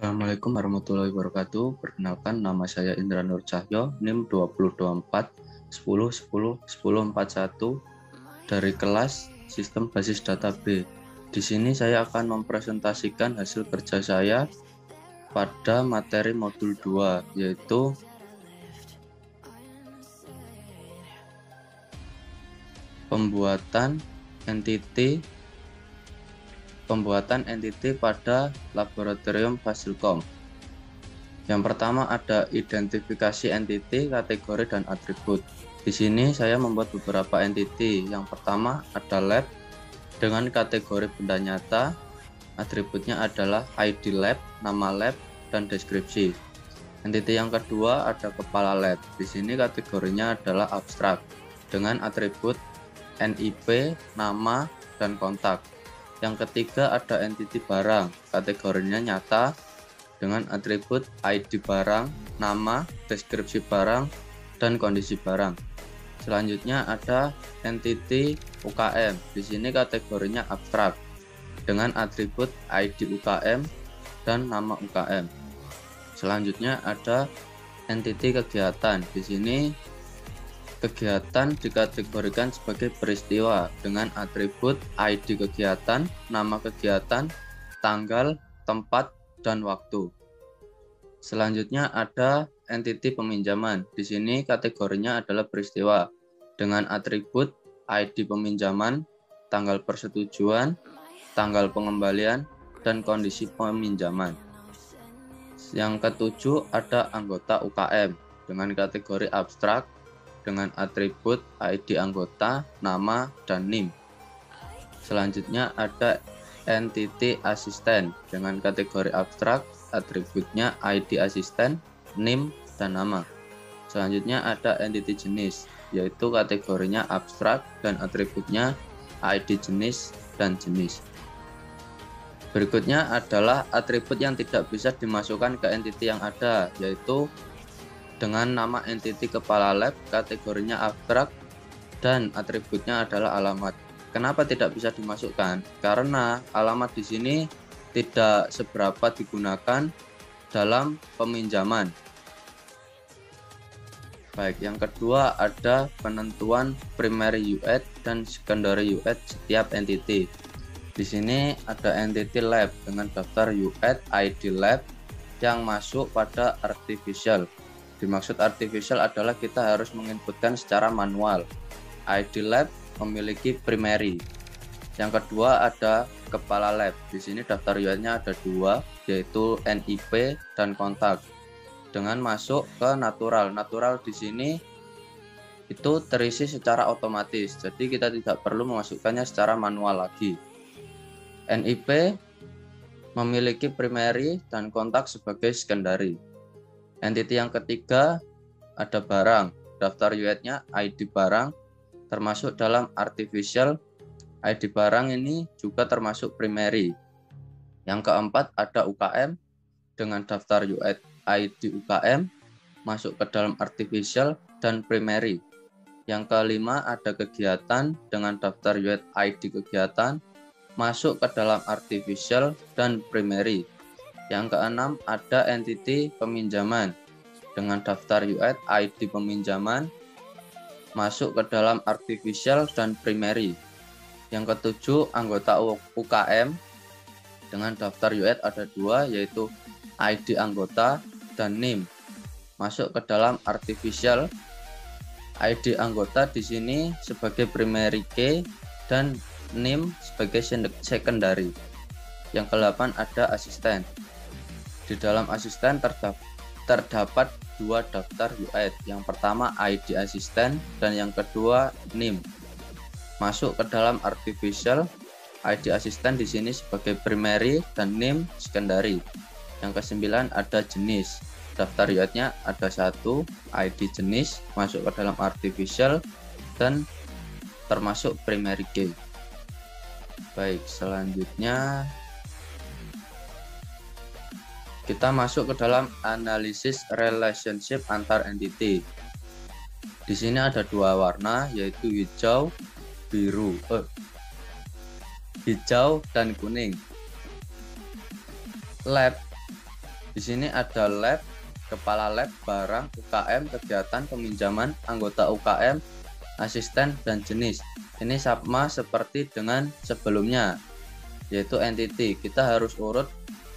Assalamualaikum warahmatullahi wabarakatuh. Perkenalkan, nama saya Indra Nur Cahyo, NIM 2024 10 10 10 41 dari kelas Sistem Basis Data B. Di sini saya akan mempresentasikan hasil kerja saya pada materi modul 2, yaitu pembuatan entity pada laboratorium Fasilkom. Yang pertama ada identifikasi entity, kategori, dan atribut. Di sini saya membuat beberapa entity. Yang pertama ada lab dengan kategori benda nyata, atributnya adalah ID lab, nama lab, dan deskripsi. Entity yang kedua ada kepala lab. Di sini kategorinya adalah abstrak dengan atribut NIP, nama, dan kontak. Yang ketiga ada entity barang, kategorinya nyata dengan atribut ID barang, nama, deskripsi barang, dan kondisi barang. Selanjutnya ada entity UKM. Di sini kategorinya abstrak dengan atribut ID UKM dan nama UKM. Selanjutnya ada entity kegiatan. Di sini kegiatan dikategorikan sebagai peristiwa dengan atribut ID kegiatan, nama kegiatan, tanggal, tempat, dan waktu. Selanjutnya ada entity peminjaman. Di sini kategorinya adalah peristiwa dengan atribut ID peminjaman, tanggal persetujuan, tanggal pengembalian, dan kondisi peminjaman. Yang ketujuh ada anggota UKM dengan kategori abstrak dengan atribut ID anggota, nama, dan NIM. Selanjutnya ada entity asisten dengan kategori abstrak, atributnya ID asisten, NIM, dan nama. Selanjutnya ada entity jenis, yaitu kategorinya abstrak dan atributnya ID jenis dan jenis. Berikutnya adalah atribut yang tidak bisa dimasukkan ke entity yang ada, yaitu dengan nama entity kepala lab, kategorinya abstrak, dan atributnya adalah alamat. Kenapa tidak bisa dimasukkan? Karena alamat di sini tidak seberapa digunakan dalam peminjaman. Baik, yang kedua ada penentuan primary UID dan secondary UID setiap entity. Di sini ada entity lab dengan daftar UID ID lab yang masuk pada artificial. Dimaksud artificial adalah kita harus menginputkan secara manual. ID lab memiliki primary. Yang kedua ada kepala lab. Di sini daftar UID-nya ada dua, yaitu NIP dan kontak. Dengan masuk ke natural. Natural di sini itu terisi secara otomatis. Jadi kita tidak perlu memasukkannya secara manual lagi. NIP memiliki primary dan kontak sebagai secondary. Entity yang ketiga ada barang. Daftar UID-nya ID barang termasuk dalam artificial. ID barang ini juga termasuk primary. Yang keempat ada UKM dengan daftar UID ID UKM masuk ke dalam artificial dan primary. Yang kelima ada kegiatan dengan daftar UID ID kegiatan masuk ke dalam artificial dan primary. Yang keenam ada entity peminjaman dengan daftar UID ID peminjaman masuk ke dalam artificial dan primary. Yang ketujuh anggota UKM dengan daftar UID ada dua, yaitu ID anggota dan NIM masuk ke dalam artificial. ID anggota di sini sebagai primary key dan NIM sebagai secondary. Yang ke-8 ada asisten. Di dalam asisten terdapat dua daftar UID. Yang pertama ID asisten dan yang kedua NIM. Masuk ke dalam artificial. ID asisten di sini sebagai primary dan NIM secondary. Yang ke-9 ada jenis. Daftar UID-nya ada satu, ID jenis masuk ke dalam artificial dan termasuk primary key. Baik, selanjutnya kita masuk ke dalam analisis relationship antar entity. Di sini ada dua warna, yaitu hijau dan kuning. Lab Di sini ada lab, kepala lab, barang, UKM, kegiatan, peminjaman, anggota UKM, asisten, dan jenis. Ini sama seperti dengan sebelumnya, yaitu entity. Kita harus urut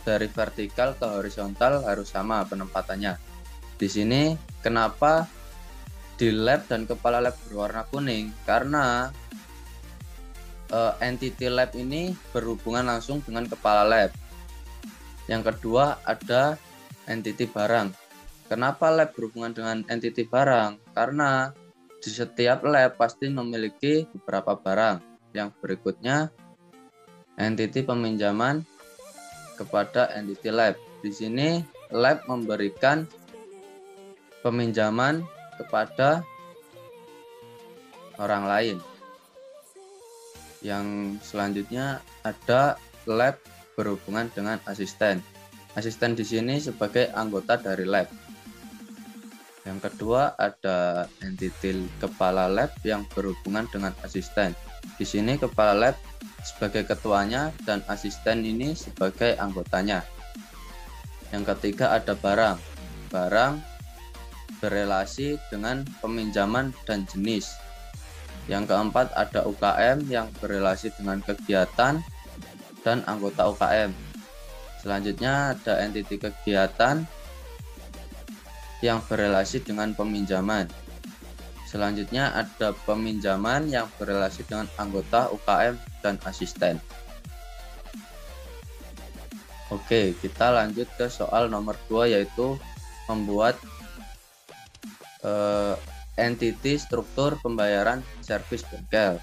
dari vertikal ke horizontal, harus sama penempatannya. Di sini kenapa di lab dan kepala lab berwarna kuning? Karena entity lab ini berhubungan langsung dengan kepala lab. Yang kedua ada entity barang. Kenapa lab berhubungan dengan entity barang? Karena di setiap lab pasti memiliki beberapa barang. Yang berikutnya entity peminjaman kepada entity lab. Di sini lab memberikan peminjaman kepada orang lain. Yang selanjutnya ada lab berhubungan dengan asisten. Asisten di sini sebagai anggota dari lab. Yang kedua ada entity kepala lab yang berhubungan dengan asisten. Di sini kepala lab sebagai ketuanya dan asisten ini sebagai anggotanya. Yang ketiga ada barang. Barang berelasi dengan peminjaman dan jenis. Yang keempat ada UKM yang berelasi dengan kegiatan dan anggota UKM. Selanjutnya ada entity kegiatan yang berelasi dengan peminjaman. Selanjutnya ada peminjaman yang berelasi dengan anggota UKM dan asisten. Oke, kita lanjut ke soal nomor 2, yaitu membuat entity struktur pembayaran servis bengkel.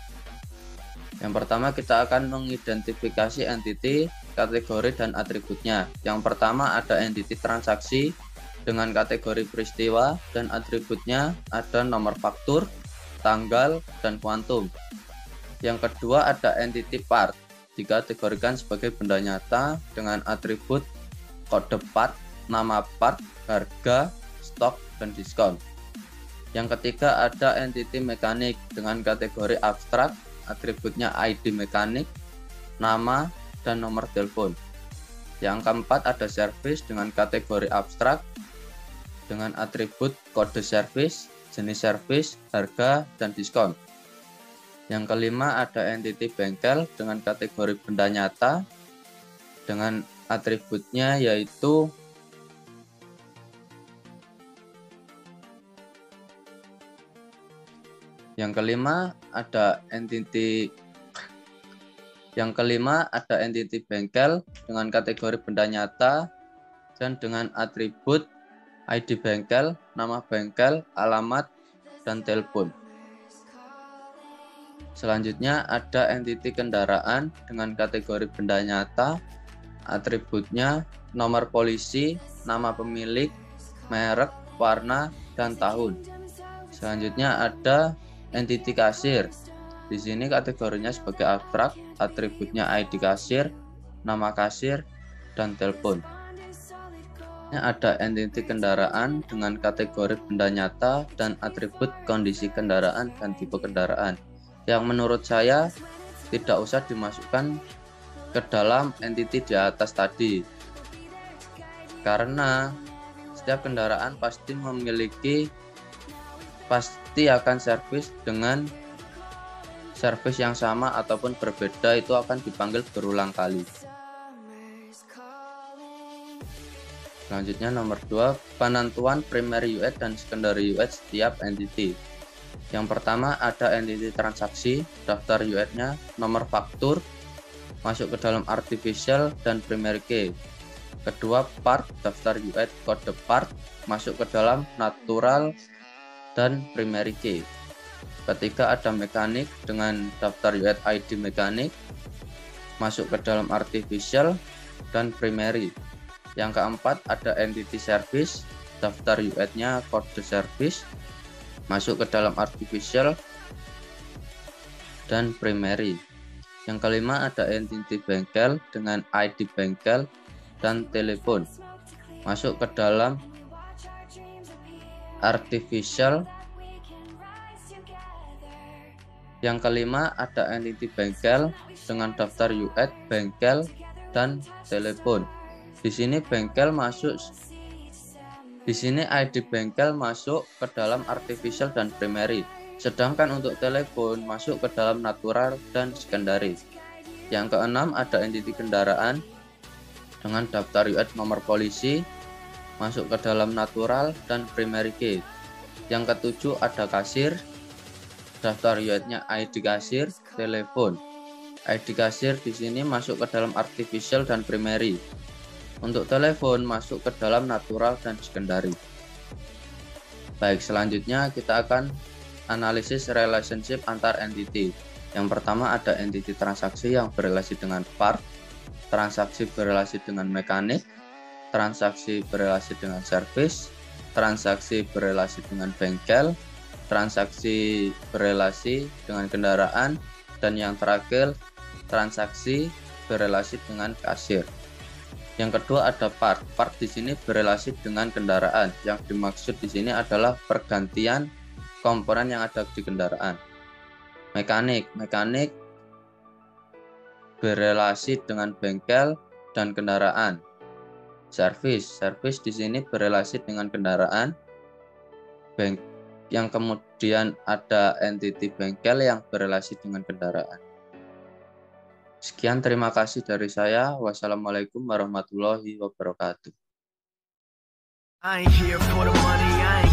Yang pertama kita akan mengidentifikasi entity, kategori, dan atributnya. Yang pertama ada entity transaksi dengan kategori peristiwa dan atributnya ada nomor faktur, tanggal, dan kuantum. Yang kedua ada entity part, dikategorikan sebagai benda nyata dengan atribut kode part, nama part, harga, stok, dan diskon. Yang ketiga ada entity mekanik dengan kategori abstrak, atributnya ID mekanik, nama, dan nomor telepon. Yang keempat ada service dengan kategori abstrak dengan atribut kode service, jenis service, harga, dan diskon. Yang kelima ada entity bengkel dengan kategori benda nyata dengan atributnya yaitu Yang kelima ada entity bengkel dengan kategori benda nyata dan dengan atribut ID bengkel, nama bengkel, alamat, dan telepon. Selanjutnya ada entity kendaraan dengan kategori benda nyata, atributnya nomor polisi, nama pemilik, merek, warna, dan tahun. Selanjutnya ada entity kasir. Di sini kategorinya sebagai abstrak, atributnya ID kasir, nama kasir, dan telepon. Ada entity kendaraan dengan kategori benda nyata dan atribut kondisi kendaraan dan tipe kendaraan. Yang menurut saya tidak usah dimasukkan ke dalam entity di atas tadi. Karena setiap kendaraan pasti akan servis dengan servis yang sama ataupun berbeda, itu akan dipanggil berulang kali. Selanjutnya nomor 2, penentuan primary UID dan secondary UID setiap entity. Yang pertama ada entity transaksi, daftar UID-nya, nomor faktur, masuk ke dalam artificial dan primary key. Kedua part, daftar UID, kode part, masuk ke dalam natural dan primary key. Ketiga ada mekanik dengan daftar UID ID mekanik, masuk ke dalam artificial dan primary. Yang keempat ada entity service, daftar UID-nya kode service, masuk ke dalam artificial dan primary. Yang kelima ada entity bengkel dengan ID bengkel dan telepon, masuk ke dalam artificial. Yang kelima ada entity bengkel dengan daftar UID bengkel dan telepon, Di sini bengkel masuk Di sini ID bengkel masuk ke dalam artificial dan primary, sedangkan untuk telepon masuk ke dalam natural dan secondary. Yang keenam ada entity kendaraan dengan daftar UID nomor polisi masuk ke dalam natural dan primary key. Yang ketujuh ada kasir, daftar UID-nya ID kasir, telepon. ID kasir di sini masuk ke dalam artificial dan primary. Untuk telepon masuk ke dalam natural dan secondary. Baik, selanjutnya kita akan analisis relationship antar entity. Yang pertama ada entity transaksi yang berrelasi dengan part, transaksi berrelasi dengan mekanik, transaksi berrelasi dengan service, transaksi berrelasi dengan bengkel, transaksi berrelasi dengan kendaraan, dan yang terakhir transaksi berrelasi dengan kasir. Yang kedua ada part. Part di sini berrelasi dengan kendaraan. Yang dimaksud di sini adalah pergantian komponen yang ada di kendaraan. Mekanik. Mekanik berrelasi dengan bengkel dan kendaraan. Service. Service di sini berrelasi dengan kendaraan. Yang kemudian ada entity bengkel yang berrelasi dengan kendaraan. Sekian, terima kasih dari saya. Wassalamualaikum warahmatullahi wabarakatuh. I ain't here for the money, I ain't